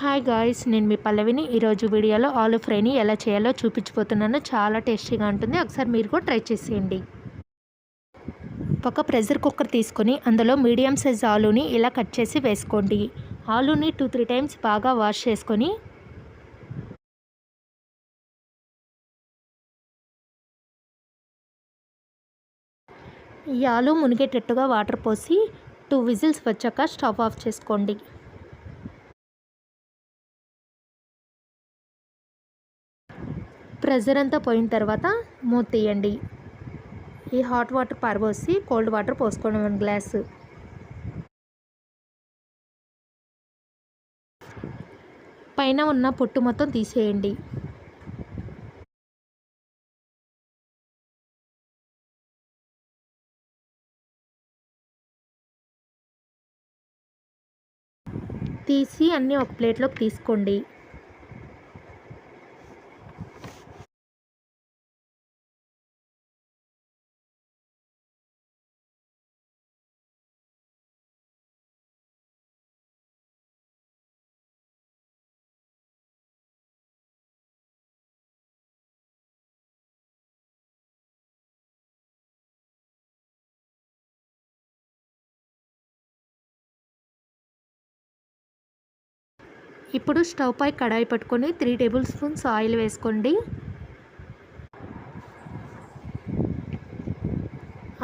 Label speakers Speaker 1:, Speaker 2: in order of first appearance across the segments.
Speaker 1: Hi guys, నేను మీ పల్లవిని. ఈరోజు వీడియోలో ఆలు ఫ్రైని ఎలా చేయాలో చూపించిపోతున్నాను. చాలా టేస్టీగా ఉంటుంది. ఒకసారి మీరు కూడా ట్రై చేసేయండి. ఒక ప్రెషర్ కుక్కర్ తీసుకొని అందులో మీడియం సైజ్ ఆలుని ఇలా కట్ చేసి వేసుకోండి. ఆలుని 2-3 టైమ్స్ బాగా వాష్ చేసుకొని ఈ ఆలు మునిగేటట్టుగా వాటర్ పోసి 2 విజిల్స్ వచ్చాక స్టవ్ ఆఫ్ చేసుకోండి. ప్రెషర్ అంతా పోయిన తర్వాత మూత తీయండి. ఈ హాట్ వాటర్ పారబోసి కోల్డ్ వాటర్ పోసుకోండి 1 గ్లాసు. పైన ఉన్న పొట్టు మొత్తం తీసేయండి. తీసి అన్నీ ఒక ప్లేట్లోకి తీసుకోండి. ఇప్పుడు స్టవ్ పై కడాయి పెట్టుకొని 3 టేబుల్ స్పూన్స్ ఆయిల్ వేసుకోండి.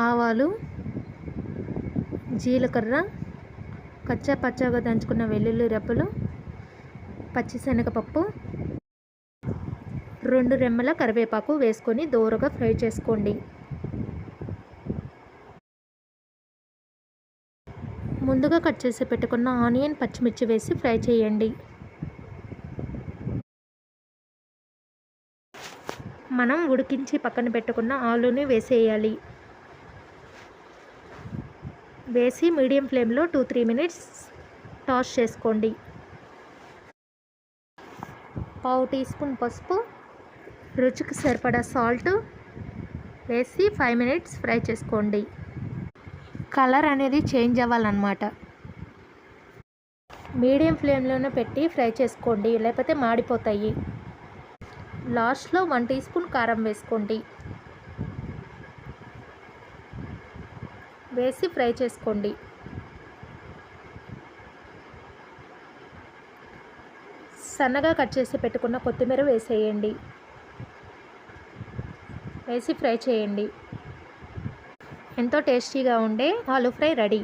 Speaker 1: ఆవాలు, జీలకర్ర, కచ్చా పచ్చాగా దంచుకున్న వెల్లుల్లి రెబ్బలు, పచ్చిశనగపప్పు, 2 రెమ్మల కరివేపాకు వేసుకొని దోరగా ఫ్రై చేసుకోండి. ముందుగా కట్ చేసి పెట్టుకున్న ఆనియన్, పచ్చిమిర్చి వేసి ఫ్రై చేయండి. మనం ఉడికించి పక్కన పెట్టుకున్న ఆలుని వేసేయాలి. వేసి మీడియం ఫ్లేమ్లో 2-3 మినిట్స్ టాస్ చేసుకోండి. పావు టీ స్పూన్ పసుపు, రుచికి సరిపడా సాల్ట్ వేసి 5 మినిట్స్ ఫ్రై చేసుకోండి. కలర్ అనేది చేంజ్ అవ్వాలన్నమాట. మీడియం ఫ్లేమ్లోనే పెట్టి ఫ్రై చేసుకోండి, లేకపోతే మాడిపోతాయి. లాస్ట్లో 1 టీ స్పూన్ కారం వేసుకోండి. వేసి ఫ్రై చేసుకోండి. సన్నగా కట్ చేసి పెట్టుకున్న కొత్తిమీర వేసేయండి. వేసి ఫ్రై చేయండి. ఎంతో టేస్టీగా ఉండే ఆలు ఫ్రై రెడీ.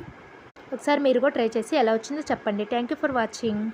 Speaker 1: ఒకసారి మీరు కూడా ట్రై చేసి ఎలా వచ్చిందో చెప్పండి. Thank you for watching.